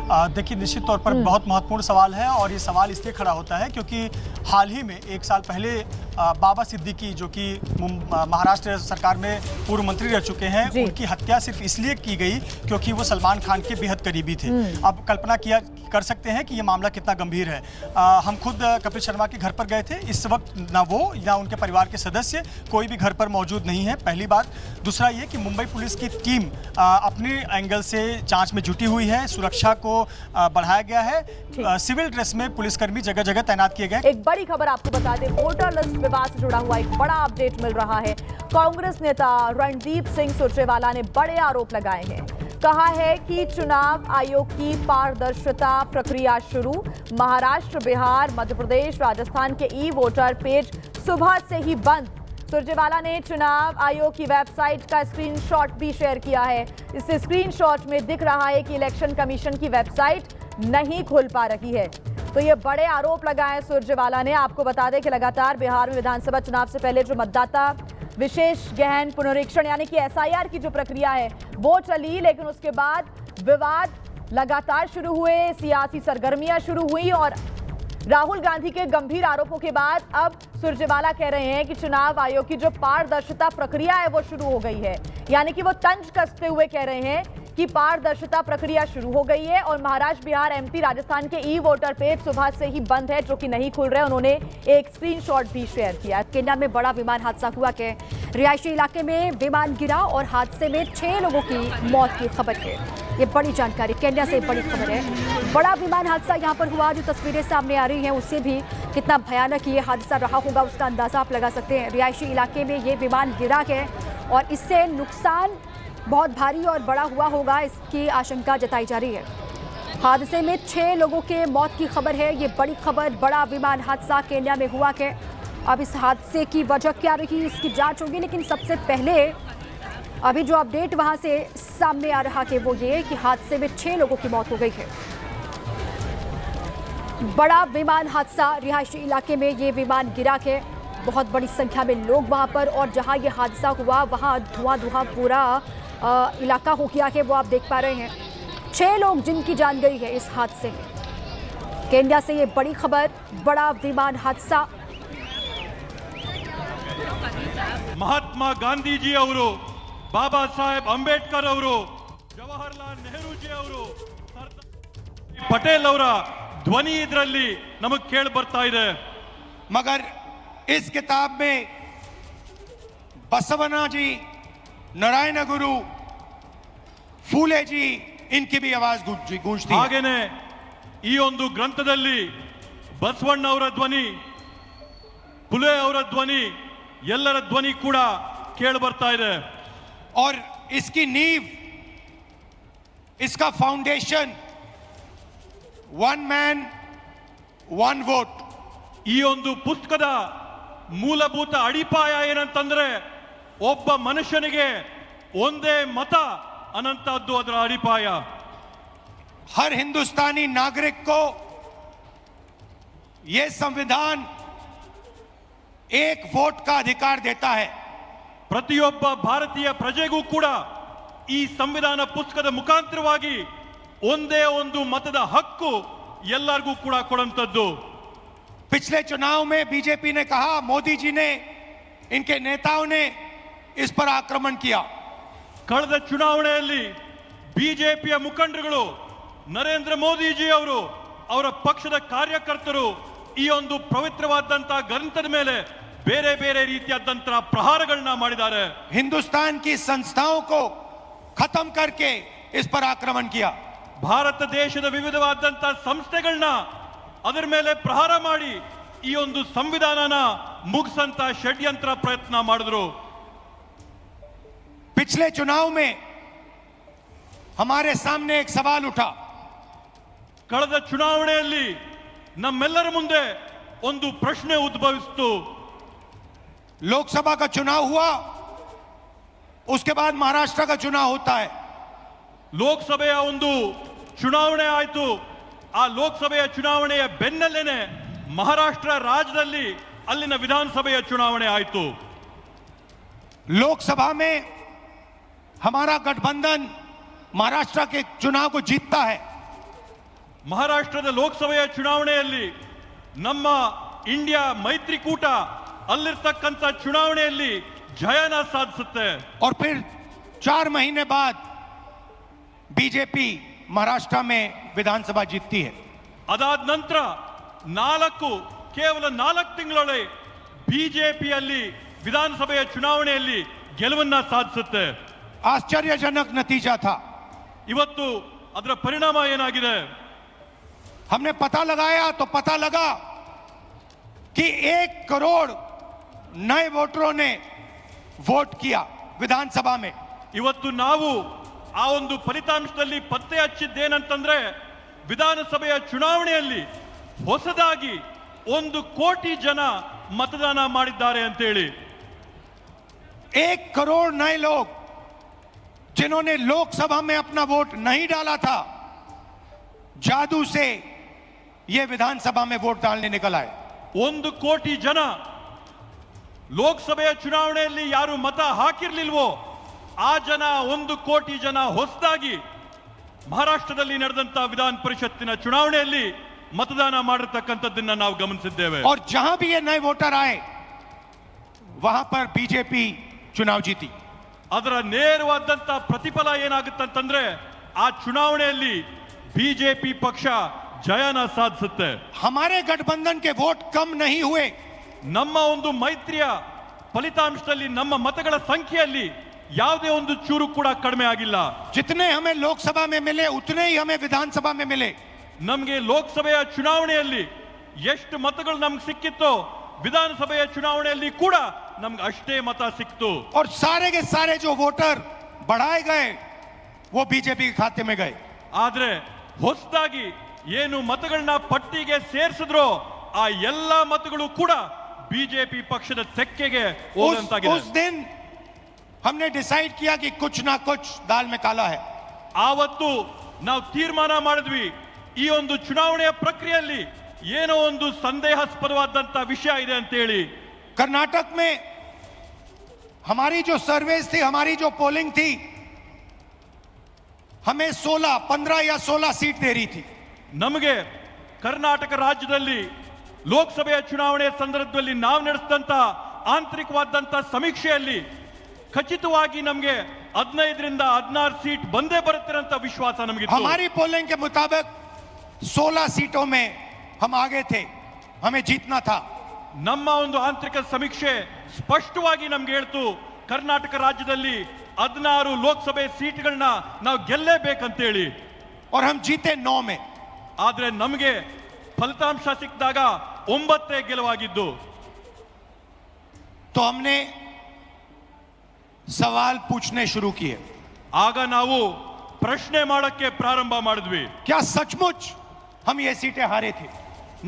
[SPEAKER 7] देखिए, निश्चित तौर पर बहुत महत्वपूर्ण सवाल है और ये सवाल इसलिए खड़ा होता है क्योंकि हाल ही में 1 साल पहले बाबा सिद्दीकी, जो कि महाराष्ट्र सरकार में पूर्व मंत्री रह चुके हैं, उनकी हत्या सिर्फ इसलिए की गई क्योंकि वो सलमान खान के बेहद करीबी थे। अब कल्पना कर सकते हैं कि ये मामला कितना गंभीर है। हम खुद कपिल शर्मा के घर पर गए थे। इस वक्त ना वो ना उनके परिवार के सदस्य कोई भी घर पर मौजूद नहीं है, पहली बात। दूसरा ये कि मुंबई पुलिस की टीम अपने एंगल से जांच में जुटी हुई है, सुरक्षा को बढ़ाया गया है, सिविल ड्रेस में पुलिसकर्मी जगह जगह तैनात किए गए।
[SPEAKER 1] एक बड़ी खबर आपको बता दें, वोटर लिस्ट विवाद से जुड़ा हुआ एक बड़ा अपडेट मिल रहा है। कांग्रेस नेता रणदीप सिंह सुरजेवाला ने बड़े आरोप लगाए हैं। कहा है कि चुनाव आयोग की पारदर्शिता प्रक्रिया शुरू, महाराष्ट्र, बिहार, मध्य प्रदेश, राजस्थान के ई वोटर पेज सुबह से ही बंद। सुरजेवाला ने चुनाव आयोग की वेबसाइट का स्क्रीनशॉट भी शेयर किया है। इस स्क्रीनशॉट में दिख रहा है कि इलेक्शन कमीशन की वेबसाइट नहीं खुल पा रही है। तो ये बड़े आरोप लगाए सुरजेवाला ने। आपको बता दें कि लगातार बिहार में विधानसभा चुनाव से पहले जो मतदाता विशेष गहन पुनरीक्षण यानी कि SIR की जो प्रक्रिया है वो चली, लेकिन उसके बाद विवाद लगातार शुरू हुए, सियासी सरगर्मियां शुरू हुई और राहुल गांधी के गंभीर आरोपों के बाद अब सुरजेवाला कह रहे हैं कि चुनाव आयोग की जो पारदर्शिता प्रक्रिया है वो शुरू हो गई है। यानी कि वो तंज कसते हुए कह रहे हैं कि पारदर्शिता प्रक्रिया शुरू हो गई है और महाराष्ट्र, बिहार, MP, राजस्थान के ई वोटर पेज सुबह से ही बंद है, जो कि नहीं खुल रहे। उन्होंने एक स्क्रीनशॉट भी शेयर किया।
[SPEAKER 9] केन्या में बड़ा विमान हादसा हुआ के रिहायशी इलाके में विमान गिरा और हादसे में 6 लोगों की मौत की खबर है। ये बड़ी जानकारी केन्या से बड़ी खबर है। बड़ा विमान हादसा यहाँ पर हुआ, जो तस्वीरें सामने आ रही हैं उससे भी कितना भयानक ये हादसा रहा होगा उसका अंदाजा आप लगा सकते हैं। रिहायशी इलाके में ये विमान गिरा है और इससे नुकसान बहुत भारी और बड़ा हुआ होगा, इसकी आशंका जताई जा रही है। हादसे में 6 लोगों के मौत की खबर है। ये बड़ी खबर, बड़ा विमान हादसा केन्या में हुआ है। अब इस हादसे की वजह क्या रही, इसकी जांच होगी, लेकिन सबसे पहले अभी जो अपडेट वहां से सामने आ रहा है वो ये कि हादसे में 6 लोगों की मौत हो गई है। बड़ा विमान हादसा, रिहायशी इलाके में ये विमान गिरा है। बहुत बड़ी संख्या में लोग वहां पर, और जहां ये हादसा हुआ वहां धुआं पूरा इलाका हो गया है, वो आप देख पा रहे हैं। 6 लोग जिनकी जान गई है इस हादसे में। केन्या से ये बड़ी खबर, बड़ा विमान हादसा।
[SPEAKER 6] ಮಹಾತ್ಮ ಗಾಂಧೀಜಿ ಅವರು, ಬಾಬಾ ಸಾಹೇಬ್ ಅಂಬೇಡ್ಕರ್ ಅವರು, ಜವಾಹರ್ಲಾಲ್ ನೆಹರೂಜಿ ಅವರು, ಸರ್ದಾರ್ ಪಟೇಲ್ ಅವರ ಧ್ವನಿ ಇದರಲ್ಲಿ ನಮಗೆ ಕೇಳಿ ಬರ್ತಾ ಇದೆ।
[SPEAKER 10] मगर इस किताब में बसवना जी, नारायण गुरु, फूले जी, इनकी भी आवाज गूंजती है।
[SPEAKER 6] ಹಾಗೇನೆ ಈ ಒಂದು ಗ್ರಂಥದಲ್ಲಿ ಬಸವಣ್ಣ ಅವರ ಧ್ವನಿ, ಫುಲೆ ಅವರ ಧ್ವನಿ, ಎಲ್ಲರ ಧ್ವನಿ ಕೂಡ ಕೇಳಿ ಬರ್ತಾ ಇದೆ।
[SPEAKER 10] और इसकी नींव, इसका foundation, one man one vote.
[SPEAKER 6] ಈ ಒಂದು ಪುಸ್ತಕದ ಮೂಲಭೂತ ಅಡಿಪಾಯ ಏನಂತಂದ್ರೆ ಒಬ್ಬ ಮನುಷ್ಯನಿಗೆ ಒಂದೇ ಮತ ಅನ್ನಂತದ್ದು ಅದರ ಅಡಿಪಾಯ।
[SPEAKER 10] हर हिंदुस्तानी नागरिक को यह संविधान एक वोट का अधिकार देता है।
[SPEAKER 6] ಪ್ರತಿಯೊಬ್ಬ ಭಾರತೀಯ ಪ್ರಜೆಗೂ ಕೂಡ ಈ ಸಂವಿಧಾನ ಪುಸ್ತಕದ ಮುಖಾಂತರವಾಗಿ ಒಂದೇ ಒಂದು ಮತದ ಹಕ್ಕು ಎಲ್ಲರಿಗೂ ಕೂಡ ಕೊಡುವಂತದ್ದು।
[SPEAKER 10] पिछले चुनाव में बीजेपी ने कहा, मोदी जी ने, इनके नेताओं ने इस पर आक्रमण किया।
[SPEAKER 6] ಕಳೆದ ಚುನಾವಣೆಯಲ್ಲಿ ಬಿಜೆಪಿಯ ಮುಖಂಡರುಗಳು, ನರೇಂದ್ರ ಮೋದಿಜಿ ಅವರು, ಅವರ ಪಕ್ಷದ ಕಾರ್ಯಕರ್ತರು ಈ ಒಂದು ಪವಿತ್ರವಾದಂತಹ ಗ್ರಂಥದ ಮೇಲೆ ಬೇರೆ ಬೇರೆ ರೀತಿಯಾದಂತಹ ಪ್ರಹಾರಗಳನ್ನ ಮಾಡಿದ್ದಾರೆ।
[SPEAKER 10] हिंदुस्तान की संस्थाओं को खत्म करके इस पर आक्रमण किया।
[SPEAKER 6] ಭಾರತ ದೇಶದ ವಿವಿಧವಾದಂತಹ ಸಂಸ್ಥೆಗಳನ್ನ ಅದರ ಮೇಲೆ ಪ್ರಹಾರ ಮಾಡಿ ಈ ಒಂದು ಸಂವಿಧಾನನ ಮುಗಿಸಂತ ಷಡ್ಯಂತ್ರ ಪ್ರಯತ್ನ ಮಾಡಿದ್ರು।
[SPEAKER 10] पिछले चुनाव में हमारे सामने एक सवाल उठा।
[SPEAKER 6] ಕಳೆದ ಚುನಾವಣೆಯಲ್ಲಿ ನಮ್ಮೆಲ್ಲರ ಮುಂದೆ ಒಂದು ಪ್ರಶ್ನೆ ಉದ್ಭವಿಸಿತು।
[SPEAKER 10] लोकसभा का चुनाव हुआ, उसके बाद महाराष्ट्र का चुनाव होता है।
[SPEAKER 6] ಲೋಕಸಭೆಯ ಒಂದು ಚುನಾವಣೆ ಆಯಿತು। ಆ ಲೋಕಸಭೆಯ ಚುನಾವಣೆಯ ಬೆನ್ನಲ್ಲೇನೆ ಮಹಾರಾಷ್ಟ್ರ ರಾಜ್ಯದಲ್ಲಿ ಅಲ್ಲಿನ ವಿಧಾನಸಭೆಯ ಚುನಾವಣೆ ಆಯಿತು।
[SPEAKER 10] लोकसभा में हमारा गठबंधन महाराष्ट्र के चुनाव को जीतता है।
[SPEAKER 6] ಮಹಾರಾಷ್ಟ್ರದ ಲೋಕಸಭೆಯ ಚುನಾವಣೆಯಲ್ಲಿ ನಮ್ಮ ಇಂಡಿಯಾ ಮೈತ್ರಿಕೂಟ ಅಲ್ಲಿರ್ತಕ್ಕಂಥ ಚುನಾವಣೆಯಲ್ಲಿ ಜಯನ ಸಾಧಿಸುತ್ತೆ।
[SPEAKER 10] और फिर 4 महीने बाद बीजेपी महाराष्ट्र में विधानसभा जीतती है।
[SPEAKER 6] ಅದಾದ ನಂತರ ಕೇವಲ 4 ತಿಂಗಳೊಳಗೆ ಬಿಜೆಪಿಯಲ್ಲಿ ವಿಧಾನಸಭೆಯ ಚುನಾವಣೆಯಲ್ಲಿ ಗೆಲುವನ್ನ ಸಾಧಿಸುತ್ತೆ।
[SPEAKER 10] आश्चर्यजनक नतीजा था।
[SPEAKER 6] ಇವತ್ತು ಅದರ ಪರಿಣಾಮ ಏನಾಗಿದೆ?
[SPEAKER 10] हमने पता लगाया तो पता लगा कि 1 करोड़ नए वोटरों ने वोट किया विधानसभा में।
[SPEAKER 6] ಇವತ್ತು ನಾವು ಆ ಒಂದು ಫಲಿತಾಂಶದಲ್ಲಿ ಪತ್ತೆ ಹಚ್ಚಿದ್ದೇನಂತಂದ್ರೆ ವಿಧಾನಸಭೆಯ ಚುನಾವಣೆಯಲ್ಲಿ ಹೊಸದಾಗಿ 1 ಕೋಟಿ ಜನ ಮತದಾನ ಮಾಡಿದ್ದಾರೆ ಅಂತ ಹೇಳಿ।
[SPEAKER 10] 1 करोड़ नए लोग जिन्होंने लोकसभा में अपना वोट नहीं डाला था, जादू से ये विधानसभा में वोट डालने निकल आए।
[SPEAKER 6] 1 ಕೋಟಿ ಜನ ಲೋಕಸಭೆಯ ಚುನಾವಣೆಯಲ್ಲಿ ಯಾರು ಮತ ಹಾಕಿರ್ಲಿಲ್ವೋ ಆ ಜನ 1 ಕೋಟಿ ಜನ ಹೊಸದಾಗಿ ಮಹಾರಾಷ್ಟ್ರದಲ್ಲಿ ನಡೆದಂತ ವಿಧಾನ ಪರಿಷತ್ತಿನ ಚುನಾವಣೆಯಲ್ಲಿ मतदान ಮಾಡಿರತಕ್ಕಂತದ್ದನ್ನ ನಾವು ಗಮನಿಸಿದ್ದೇವೆ।
[SPEAKER 10] और जहां भी ये नए वोटर आए वहां पर बीजेपी चुनाव जीती।
[SPEAKER 6] ಅದರ ನೇರವಾದಂತ ಪ್ರತಿಫಲ ಏನಾಗುತ್ತಂತಂದ್ರೆ ಆ ಚುನಾವಣೆಯಲ್ಲಿ ಬಿಜೆಪಿ ಪಕ್ಷ ಜಯನ ಸಾಧಿಸುತ್ತೆ।
[SPEAKER 10] हमारे गठबंधन के वोट कम नहीं हुए।
[SPEAKER 6] ನಮ್ಮ ಒಂದು ಮೈತ್ರಿಯ ಫಲಿತಾಂಶದಲ್ಲಿ ನಮ್ಮ ಮತಗಳ ಸಂಖ್ಯೆಯಲ್ಲಿ ಯಾವುದೇ ಒಂದು ಚೂರು ಕೂಡ ಕಡಿಮೆ ಆಗಿಲ್ಲ।
[SPEAKER 10] जितने हमें लोकसभा में मिले उतने ही हमें विधानसभा में मिले।
[SPEAKER 6] ನಮಗೆ ಲೋಕಸಭೆಯ ಚುನಾವಣೆಯಲ್ಲಿ ಎಷ್ಟು ಮತಗಳು ನಮಗೆ ಸಿಕ್ಕಿತ್ತೋ ವಿಧಾನಸಭೆಯ ಚುನಾವಣೆಯಲ್ಲಿ ಕೂಡ ನಮಗೆ ಅಷ್ಟೇ ಮತ ಸಿಕ್ತು।
[SPEAKER 10] और सारे के सारे जो वोटर बढ़ाए गए वो बीजेपी के खाते में गए।
[SPEAKER 11] ಆದ್ರೆ ಹೊಸದಾಗಿ ಏನು ಮತಗಳನ್ನ ಪಟ್ಟಿಗೆ ಸೇರಿಸಿದ್ರು ಆ ಎಲ್ಲಾ ಮತಗಳು ಕೂಡ ಬಿಜೆಪಿ ಪಕ್ಷದ ತೆಕ್ಕೆಗೆ ಹೋದಂತಾಗಿದೆ।
[SPEAKER 10] उस दिन हमने डिसाइड किया कि कुछ ना कुछ दाल में काला है।
[SPEAKER 11] ಆವತ್ತು ನಾವು ತೀರ್ಮಾನ ಮಾಡಿದ್ವಿ ಈ ಒಂದು ಚುನಾವಣೆಯ ಪ್ರಕ್ರಿಯೆಯಲ್ಲಿ ಏನೋ ಒಂದು ಸಂದೇಹಾಸ್ಪದವಾದಂತ ವಿಷಯ ಇದೆ ಅಂತ ಹೇಳಿ।
[SPEAKER 10] कर्नाटक में हमारी जो सर्वेस थी, हमारी जो पोलिंग थी, हमें 16, 15 या 16 सीट दे रही थी।
[SPEAKER 11] ನಮಗೆ ಕರ್ನಾಟಕ ರಾಜ್ಯದಲ್ಲಿ ಲೋಕಸಭೆಯ ಚುನಾವಣೆಯ ಸಂದರ್ಭದಲ್ಲಿ ನಾವು ನಡೆಸಿದಂತ ಆಂತರಿಕವಾದಂತ ಸಮೀಕ್ಷೆಯಲ್ಲಿ ಖಚಿತವಾಗಿ ನಮಗೆ 15ರಿಂದ 16 सीट ಬಂದೇ ಬರುತ್ತೆ ಅಂತ ವಿಶ್ವಾಸ ನಮಗೆ।
[SPEAKER 10] हमारी पोलिंग के मुताबिक 16 सीटों में हम आगे थे, हमें जीतना था।
[SPEAKER 11] ನಮ್ಮ ಒಂದು ಆಂತರಿಕ ಸಮೀಕ್ಷೆ ಸ್ಪಷ್ಟವಾಗಿ ನಮಗೆ ಹೇಳ್ತು ಕರ್ನಾಟಕ ರಾಜ್ಯದಲ್ಲಿ 16 ಲೋಕಸಭೆ ಸೀಟ್ಗಳನ್ನ ನಾವು ಗೆಲ್ಲೇಬೇಕಂತ ಹೇಳಿ।
[SPEAKER 10] और हम जीते 9 में।
[SPEAKER 11] ಆದ್ರೆ ನಮಗೆ ಫಲಿತಾಂಶ ಸಿಕ್ಕಿದಾಗ 9 ಗೆಲುವಾಗಿದ್ದು।
[SPEAKER 10] तो हमने सवाल पूछने शुरू किए।
[SPEAKER 11] ಆಗ ನಾವು ಪ್ರಶ್ನೆ ಮಾಡಕ್ಕೆ ಪ್ರಾರಂಭ ಮಾಡಿದ್ವಿ,
[SPEAKER 10] क्या सचमुच हम ये सीटें हारे थे?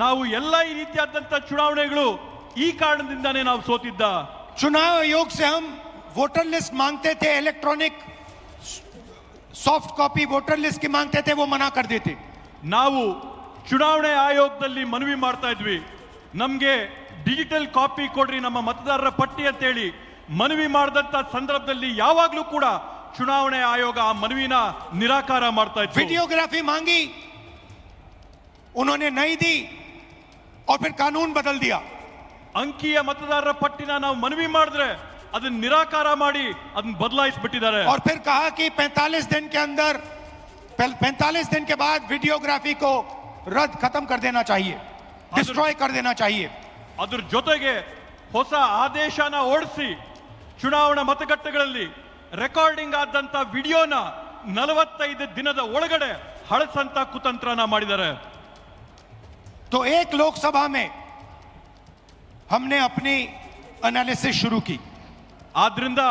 [SPEAKER 11] ನಾವು ಎಲ್ಲ ಈ ರೀತಿಯಾದಂತ ಚುನಾವಣೆಗಳು ಈ ಕಾರಣದಿಂದಾನೇ ನಾವು ಸೋತಿದ್ದ।
[SPEAKER 10] चुनाव आयोग से हम वोटर लिस्ट मांगते थे, electronic soft copy voter list की मांगते थे, वो मना कर देते।
[SPEAKER 11] ನಾವು ಚುನಾವಣೆ ಆಯೋಗದಲ್ಲಿ ಮನವಿ ಮಾಡ್ತಾ ಇದ್ವಿ, ನಮಗೆ ಡಿಜಿಟಲ್ ಕಾಪಿ ಕೊಡ್ರಿ ನಮ್ಮ ಮತದಾರರ ಪಟ್ಟಿ ಅಂತ ಹೇಳಿ ಮನವಿ ಮಾಡಿದಂತ ಸಂದರ್ಭದಲ್ಲಿ ಯಾವಾಗಲೂ ಕೂಡ ಚುನಾವಣೆ ಆಯೋಗ ಆ ಮನವಿನ ನಿರಾಕಾರ ಮಾಡ್ತಾ ಇತ್ತು।
[SPEAKER 10] वीडियोग्राफी मांगी, उन्होंने नहीं दी और फिर कानून बदल दिया।
[SPEAKER 11] ಅಂಕಿಯ ಮತದಾರರ ಪಟ್ಟಿನ ನಾವು ಮನವಿ ಮಾಡಿದ್ರೆ ಅದನ್ನ ನಿರಾಕಾರ ಮಾಡಿ ಅದನ್ನ ಬದಲಾಯಿಸಿಬಿಟ್ಟಿದ್ದಾರೆ।
[SPEAKER 10] और फिर कहा कि 45 दिन के अंदर 45 दिन के बाद वीडियोग्राफी को रद्द खत्म कर देना चाहिए, डिस्ट्रॉय कर देना चाहिए।
[SPEAKER 11] ಅದ್ರ ಜೊತೆಗೆ ಹೊಸ ಆದೇಶನ ಹೊರಡಿಸಿ ಚುನಾವಣಾ ಮತಗಟ್ಟೆಗಳಲ್ಲಿ ರೆಕಾರ್ಡಿಂಗ್ ಆದಂತ ವಿಡಿಯೋನ 45 ದಿನದ ಒಳಗಡೆ ಹಳಸಂತ ಕುತಂತ್ರನ ಮಾಡಿದ್ದಾರೆ।
[SPEAKER 10] तो एक लोकसभा में हमने अपनी एनालिसिस शुरू की।
[SPEAKER 11] ಆದ್ರಿಂದ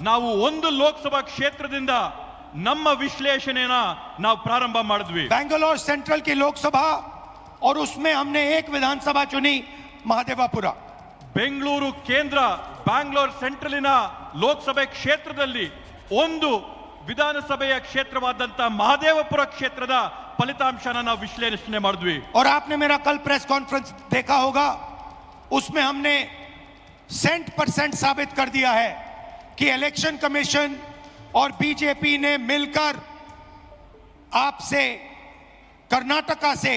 [SPEAKER 11] ನಾವು ಒಂದು ಲೋಕಸಭಾ ಕ್ಷೇತ್ರದಿಂದ ನಮ್ಮ ವಿಶ್ಲೇಷಣೆನ ನಾವು ಪ್ರಾರಂಭ ಮಾಡಿದ್ವಿ।
[SPEAKER 10] बेंगलोर सेंट्रल की लोकसभा और उसमें हमने एक विधानसभा चुनी, महादेवापुरा।
[SPEAKER 11] ಬೆಂಗಳೂರು ಕೇಂದ್ರ ಬ್ಯಾಂಗ್ಳೂರ್ ಸೆಂಟ್ರಲಿನ ಲೋಕಸಭೆ ಕ್ಷೇತ್ರದಲ್ಲಿ ಒಂದು ವಿಧಾನಸಭೆಯ ಕ್ಷೇತ್ರವಾದಂತ ಮಹದೇವಪುರ ಕ್ಷೇತ್ರದ ಫಲಿತಾಂಶನ ನಾವು ವಿಶ್ಲೇಷಣೆ ಮಾಡಿದ್ವಿ।
[SPEAKER 10] और आपने मेरा कल प्रेस कॉन्फ्रेंस देखा होगा, उसमें हमने 100% साबित कर दिया है कि इलेक्शन कमीशन और बीजेपी ने मिलकर आपसे कर्नाटका से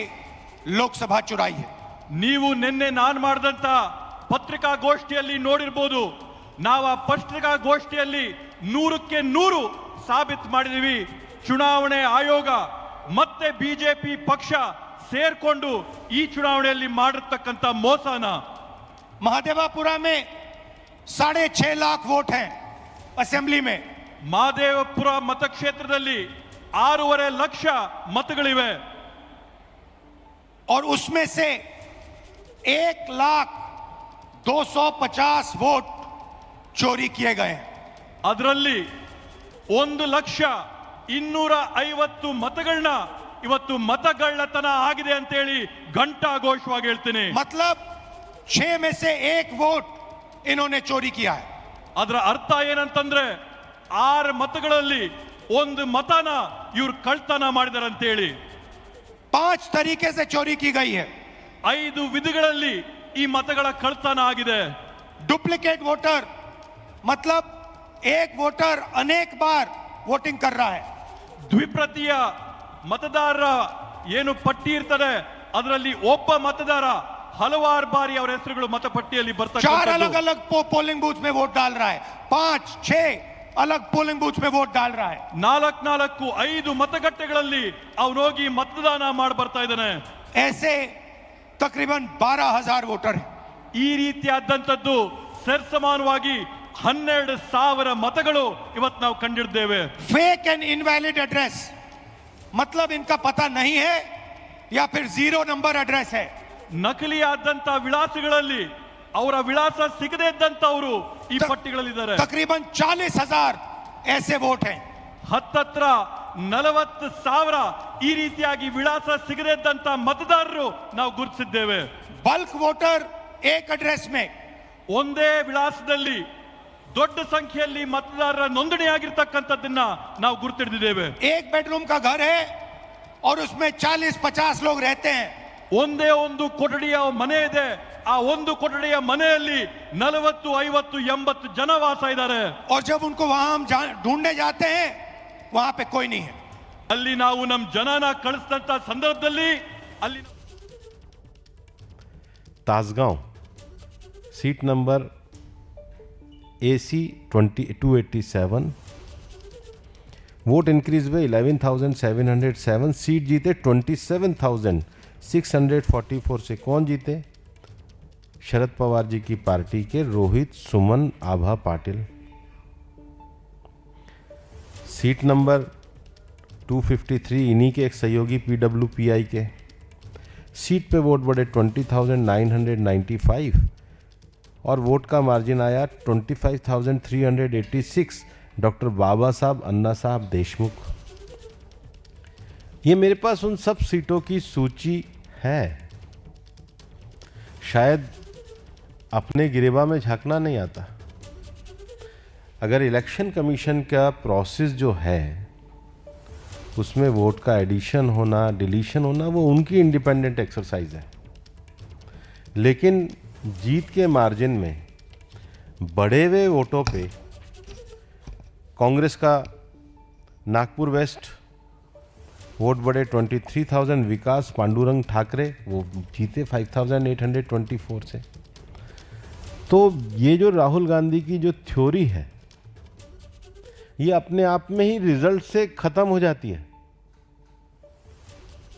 [SPEAKER 10] लोकसभा चुराई है।
[SPEAKER 11] ನೀವು ನಿನ್ನೆ ನಾನು ಮಾಡಿದಂತ ಪತ್ರಿಕಾಗೋಷ್ಠಿಯಲ್ಲಿ ನೋಡಿರಬಹುದು, ನಾವು ಆ ಪತ್ರಿಕಾಗೋಷ್ಠಿಯಲ್ಲಿ 100ಕ್ಕೆ 100 ಸಾಬೀತು ಮಾಡಿದೀವಿ ಚುನಾವಣೆ ಆಯೋಗ ಮತ್ತೆ ಬಿಜೆಪಿ ಪಕ್ಷ ಸೇರ್ಕೊಂಡು ಈ ಚುನಾವಣೆಯಲ್ಲಿ ಮಾಡಿರ್ತಕ್ಕಂಥ ಮೋಸನ।
[SPEAKER 10] महादेवापुरा में 6.5 लाख वोट हैं असेंबली में।
[SPEAKER 11] ಮಹದೇವಪುರ ಮತಕ್ಷೇತ್ರದಲ್ಲಿ 6.5 ಲಕ್ಷ ಮತಗಳಿವೆ
[SPEAKER 10] और उसमें से 1,250,000 वोट चोरी किए गए हैं।
[SPEAKER 11] ಅದರಲ್ಲಿ 1,250,000 ಮತಗಳನ್ನ ಇವತ್ತು ಮತಗಳ್ಳತನ ಆಗಿದೆ ಅಂತ ಹೇಳಿ ಘಂಟಾಘೋಷವಾಗಿ ಹೇಳ್ತೀನಿ।
[SPEAKER 10] मतलब 6 में से 1 वोट इन्होंने चोरी किया है।
[SPEAKER 11] ಅದರ ಅರ್ಥ ಏನಂತಂದ್ರೆ 6 ಮತಗಳಲ್ಲಿ 1 ಮತನ ಇವ್ರು ಕಳ್ತನ ಮಾಡಿದಾರೆ ಅಂತ ಹೇಳಿ।
[SPEAKER 10] 5 तरीके से चोरी की गई है।
[SPEAKER 11] 5 ವಿಧಗಳಲ್ಲಿ ಈ ಮತಗಳ ಕಳ್ತನ ಆಗಿದೆ।
[SPEAKER 10] डुप्लीकेट वोटर मतलब एक वोटर अनेक बार वोटिंग कर रहा है।
[SPEAKER 11] ದ್ವಿಪ್ರತಿಯ ಮತದಾರರ ಏನು ಪಟ್ಟಿ ಇರ್ತದೆ ಅದರಲ್ಲಿ ಒಬ್ಬ ಮತದಾರ ಹಲವಾರು ಬಾರಿ ಅವರ ಹೆಸರುಗಳು ಮತಪಟ್ಟಿಯಲ್ಲಿ
[SPEAKER 10] 4 अलग अलग पोलिंग बूथ में वोट डाल रहा है, 5-6 अलग पोलिंग बूथ में वोट डाल रहा है।
[SPEAKER 11] 4-5 ಮತಗಟ್ಟೆಗಳಲ್ಲಿ ಅವನು ಹೋಗಿ ಮತದಾನ ಮಾಡಿ ಬರ್ತಾ ಇದ್ದಾನೆ।
[SPEAKER 10] ऐसे तकरीबन 12,000 वोटर हैं।
[SPEAKER 11] ಈ ರೀತಿಯಾದಂತದ್ದು ಸರ್ಸಮಾನವಾಗಿ 12,000 मतಗಳು ಇವತ್ತು ನಾವು ಕಂಡಿದ್ದೇವೆ।
[SPEAKER 10] फेक एंड इनवैलिड एड्रेस मतलब इनका पता नहीं है या फिर 0 नंबर एड्रेस है।
[SPEAKER 11] ನಕಲಿಯಾದಂತ ವಿಳಾಸಗಳಲ್ಲಿ ಅವರ ವಿಳಾಸ ಸಿಗದೇ ಇದ್ದಂತವರು ಈ ಪಟ್ಟಿಗಳಲ್ಲಿದ್ದಾರೆ।
[SPEAKER 10] तकरीबन 40,000 ऐसे वोट हैं।
[SPEAKER 11] ಹತ್ತತ್ರ 40,000 ಈ ರೀತಿಯಾಗಿ ವಿಳಾಸ ಸಿಗದೇ ಇದ್ದಂತ ಮತದಾರರು ನಾವು ಗುರುತಿಸಿದ್ದೇವೆ.
[SPEAKER 10] बल्क वोटर एक एड्रेस में,
[SPEAKER 11] ಒಂದೇ ವಿಳಾಸದಲ್ಲಿ ದೊಡ್ಡ ಸಂಖ್ಯೆಯಲ್ಲಿ ಮತದಾರರ ನೋಂದಣಿಯಾಗಿರ್ತಕ್ಕಂಥದ್ದನ್ನ ನಾವು ಗುರುತಿಡಿದ್ದೇವೆ.
[SPEAKER 10] एक बेडरूम का घर है और उसमें 40-50 लोग रहते हैं.
[SPEAKER 11] ಒಂದೇ ಒಂದು ಕೊಠಡಿಯ ಮನೆ ಇದೆ. ಆ ಒಂದು ಕೊಠಡಿಯ ಮನೆಯಲ್ಲಿ 40, 50, 80 ಜನ ವಾಸ ಇದ್ದಾರೆ.
[SPEAKER 10] और जब उनको वहां हम ढूंढने जाते हैं वहां पे कोई नहीं है.
[SPEAKER 11] ಅಲ್ಲಿ ನಾವು ನಮ್ಮ ಜನನ ಕಳಿಸಿದಂತ ಸಂದರ್ಭದಲ್ಲಿ ಅಲ್ಲಿ
[SPEAKER 12] Tasgaon seat number AC 287 vote increase हुए 11,707 सीट जीते 27,644 से। कौन जीते? शरद पवार जी की पार्टी के रोहित सुमन आभा पाटिल। सीट नंबर 253 इन्हीं के एक सहयोगी PWPI के। सीट पे वोट बढ़े 20,995 और वोट का मार्जिन आया 25,386 डॉक्टर बाबा साहब अन्ना साहब देशमुख। ये मेरे पास उन सब सीटों की सूची है। शायद अपने गिरेबा में झांकना नहीं आता। अगर इलेक्शन कमीशन का प्रोसेस जो है उसमें वोट का एडिशन होना डिलीशन होना वो उनकी इंडिपेंडेंट एक्सरसाइज है, लेकिन जीत के मार्जिन में बढ़े हुए वोटों पे कांग्रेस का नागपुर वेस्ट वोट बढ़े 23,000। विकास पांडुरंग ठाकरे वो जीते 5,824 से। तो ये जो राहुल गांधी की जो थ्योरी है ये अपने आप में ही रिजल्ट से ख़त्म हो जाती है।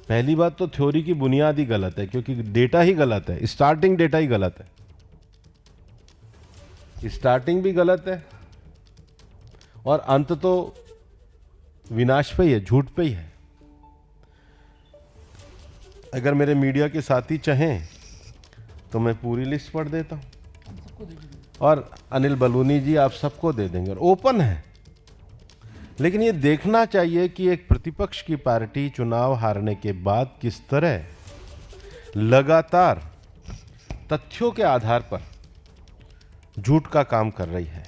[SPEAKER 12] पहली बात तो थ्योरी की बुनियाद ही गलत है, क्योंकि डेटा ही गलत है, स्टार्टिंग डेटा ही गलत है, स्टार्टिंग भी गलत है और अंत तो विनाश पे ही है, झूठ पे ही है। अगर मेरे मीडिया के साथी चाहें तो मैं पूरी लिस्ट पढ़ देता हूं और अनिल बलूनी जी आप सबको दे देंगे और ओपन है। लेकिन ये देखना चाहिए कि एक प्रतिपक्ष की पार्टी चुनाव हारने के बाद किस तरह लगातार तथ्यों के आधार पर झूठ का काम कर रही है।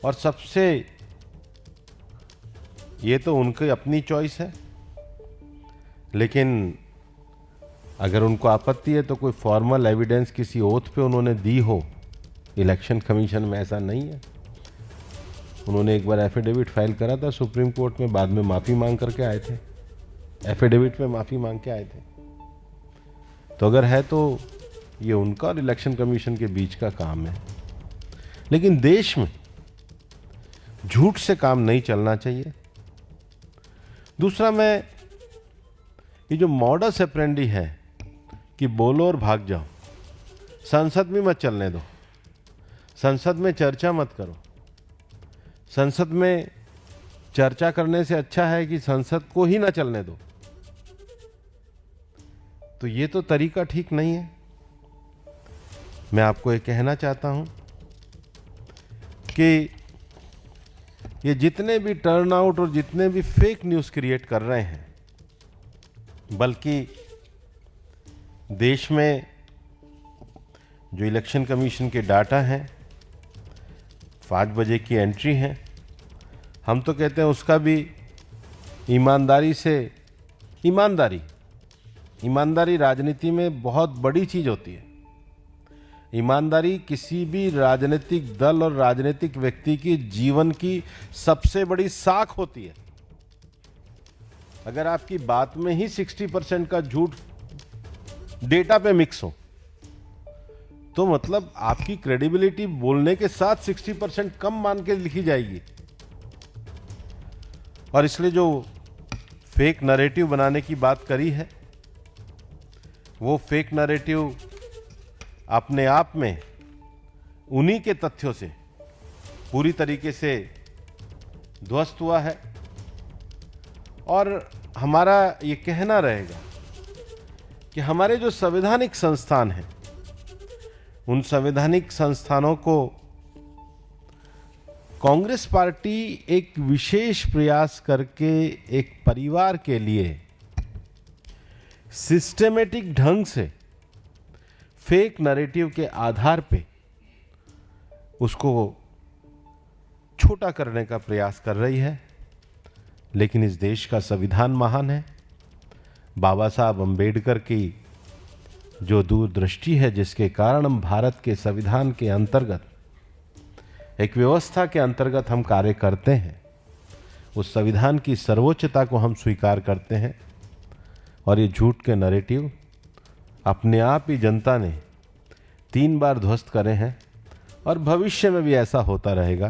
[SPEAKER 12] और सबसे ये तो उनकी अपनी चॉइस है, लेकिन अगर उनको आपत्ति है तो कोई फॉर्मल एविडेंस किसी ओथ पे उन्होंने दी हो। इलेक्शन कमीशन में ऐसा नहीं है। उन्होंने एक बार एफिडेविट फाइल करा था सुप्रीम कोर्ट में, बाद में माफ़ी मांग करके आए थे, एफिडेविट में माफ़ी मांग के आए थे। तो अगर है तो ये उनका और इलेक्शन कमीशन के बीच का काम है। लेकिन देश में झूठ से काम नहीं चलना चाहिए। दूसरा, मैं ये जो मॉडस ऑपरेंडी है कि बोलो और भाग जाओ, संसद भी मत चलने दो, संसद में चर्चा मत करो, संसद में चर्चा करने से अच्छा है कि संसद को ही ना चलने दो, तो ये तो तरीका ठीक नहीं है। मैं आपको ये कहना चाहता हूं कि ये जितने भी टर्नआउट और जितने भी फेक न्यूज़ क्रिएट कर रहे हैं, बल्कि देश में जो इलेक्शन कमीशन के डाटा हैं, 5 बजे की एंट्री है, हम तो कहते हैं उसका भी ईमानदारी से, ईमानदारी राजनीति में बहुत बड़ी चीज़ होती है। ईमानदारी किसी भी राजनीतिक दल और राजनीतिक व्यक्ति की जीवन की सबसे बड़ी साख होती है। अगर आपकी बात में ही 60% का झूठ डेटा पे मिक्स हो तो मतलब आपकी क्रेडिबिलिटी बोलने के साथ 60% कम मान के लिखी जाएगी। और इसलिए जो फेक नैरेटिव बनाने की बात करी है, वो फेक नैरेटिव अपने आप में उन्हीं के तथ्यों से पूरी तरीके से ध्वस्त हुआ है। और हमारा ये कहना रहेगा कि हमारे जो संवैधानिक संस्थान हैं, उन संवैधानिक संस्थानों को कांग्रेस पार्टी एक विशेष प्रयास करके एक परिवार के लिए सिस्टेमेटिक ढंग से फेक नैरेटिव के आधार पे उसको छोटा करने का प्रयास कर रही है। लेकिन इस देश का संविधान महान है। बाबा साहब अंबेडकर की जो दूरदृष्टि है, जिसके कारण हम भारत के संविधान के अंतर्गत एक व्यवस्था के अंतर्गत हम कार्य करते हैं, उस संविधान की सर्वोच्चता को हम स्वीकार करते हैं। और ये झूठ के नैरेटिव अपने आप ही जनता ने 3 बार ध्वस्त करे हैं और भविष्य में भी ऐसा होता रहेगा,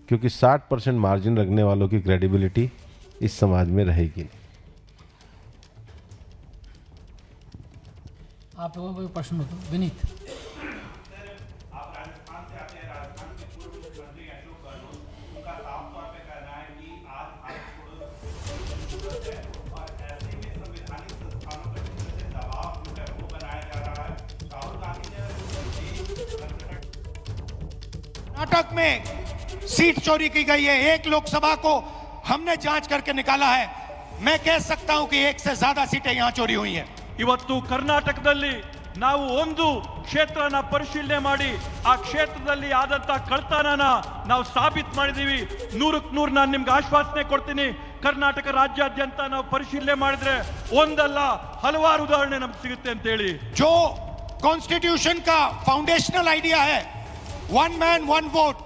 [SPEAKER 12] क्योंकि 60% मार्जिन रखने वालों की क्रेडिबिलिटी इस समाज में रहेगी।
[SPEAKER 13] आप लोगों को प्रश्न हो तो विनीत।
[SPEAKER 10] कर्नाटक में सीट चोरी की गई है। 1 लोकसभा को हमने जांच करके निकाला है। मैं कह सकता हूं कि 1 से ज्यादा सीटें यहां चोरी हुई हैं।
[SPEAKER 11] ಇವತ್ತು ಕರ್ನಾಟಕದಲ್ಲಿ ನಾವು ಒಂದು ಕ್ಷೇತ್ರನ ಪರಿಶೀಲನೆ ಮಾಡಿ ಆ ಕ್ಷೇತ್ರದಲ್ಲಿ ಆದಂತ ಕಳ್ತನನ ನಾವು ಸಾಬೀತು ಮಾಡಿದೀವಿ। 100ಕ್ಕೆ 100 ನಾನು ನಿಮಗೆ ಆಶ್ವಾಸನೆ ಕೊಡ್ತೀನಿ। ಕರ್ನಾಟಕ ರಾಜ್ಯಾದ್ಯಂತ ನಾವು ಪರಿಶೀಲನೆ ಮಾಡಿದ್ರೆ ಒಂದಲ್ಲ ಹಲವಾರು ಉದಾಹರಣೆ ನಮಗೆ ಸಿಗುತ್ತೆ ಅಂತ ಹೇಳಿ।
[SPEAKER 10] जो कॉन्स्टिट्यूशन का फाउंडेशनल आइडिया है, 1 मैन 1 वोट,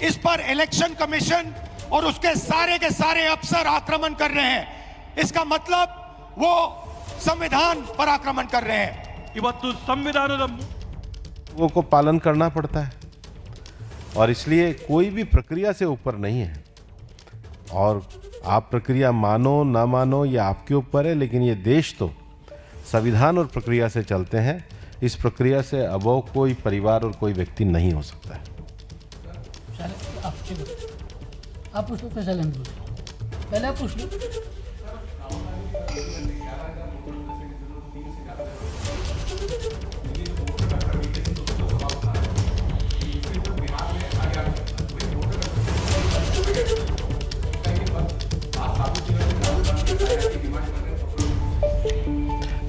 [SPEAKER 10] इस पर इलेक्शन कमीशन और उसके के सारे अफसर आक्रमण कर रहे हैं। इसका मतलब वो संविधान पर आक्रमण कर रहे हैं।
[SPEAKER 11] ಇವತ್ತು ಸಂವಿಧಾನದ
[SPEAKER 12] लोगों को पालन करना पड़ता है और इसलिए कोई भी प्रक्रिया से ऊपर नहीं है। और आप प्रक्रिया मानो ना मानो ये आपके ऊपर है, लेकिन ये देश तो संविधान और प्रक्रिया से चलते हैं। इस प्रक्रिया से अबोव कोई परिवार और कोई व्यक्ति नहीं हो सकता है।
[SPEAKER 13] आप पूछ लो, पहले आप पूछ लो।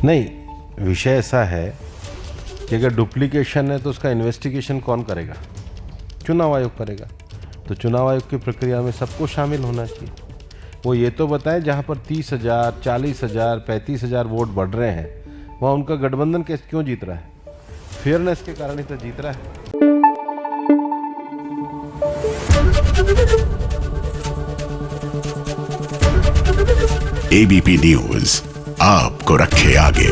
[SPEAKER 12] नहीं, विषय ऐसा है कि अगर डुप्लीकेशन है तो उसका इन्वेस्टिगेशन कौन करेगा? चुनाव आयोग करेगा। तो चुनाव आयोग की प्रक्रिया में सबको शामिल होना चाहिए। वो ये तो बताएं जहाँ पर 30,000, 40,000, 35,000 वोट बढ़ रहे हैं, वहाँ उनका गठबंधन कैसे क्यों जीत रहा है? फेयरनेस के कारण ही तो जीत रहा है।
[SPEAKER 14] ABP न्यूज आपको रखे आगे।